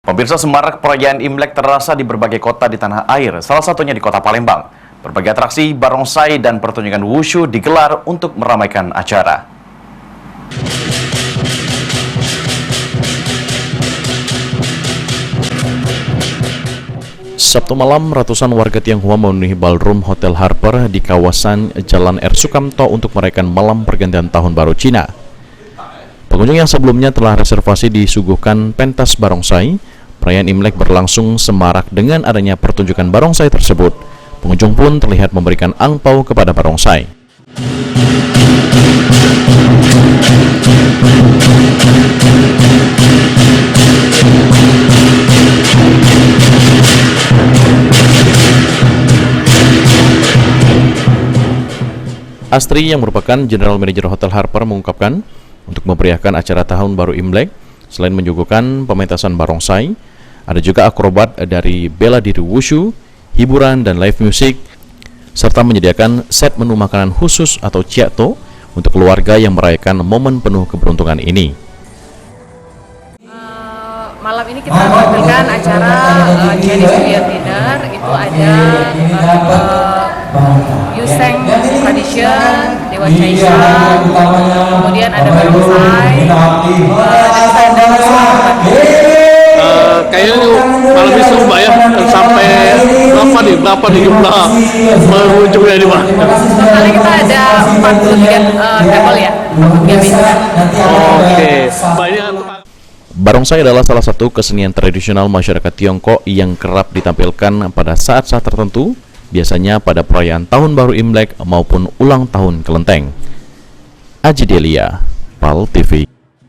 Pemirsa, semarak perayaan Imlek terasa di berbagai kota di tanah air, salah satunya di kota Palembang. Berbagai atraksi, barongsai, dan pertunjukan wushu digelar untuk meramaikan acara. Sabtu malam, ratusan warga Tionghoa memenuhi ballroom Hotel Harper di kawasan Jalan R. Sukamto untuk merayakan malam pergantian Tahun Baru Cina. Pengunjung yang sebelumnya telah reservasi disuguhkan pentas barongsai. Perayaan Imlek berlangsung semarak dengan adanya pertunjukan barongsai tersebut. Pengunjung pun terlihat memberikan angpau kepada barongsai. Astri yang merupakan General Manager Hotel Harper mengungkapkan, untuk memeriahkan acara Tahun Baru Imlek, selain menyuguhkan pementasan barongsai, ada juga akrobat dari bela diri wushu, hiburan dan live music, serta menyediakan set menu makanan khusus atau ciato untuk keluarga yang merayakan momen penuh keberuntungan ini. Malam ini kita menampilkan acara Chinese New Year Dinner. Itu ada Yuseng Tradition, Dewa Chaisha, kemudian ada barongsai, kayaknya malam ini seru Mbak ya, sampai berapa nih jumlah pengunjungnya di mana? Kali kita ada 43 table ya, 43 meja. Oke, Barongsai adalah salah satu kesenian tradisional masyarakat Tiongkok yang kerap ditampilkan pada saat-saat tertentu, biasanya pada perayaan Tahun Baru Imlek maupun ulang tahun Kelenteng. Aji Delia, PAL TV.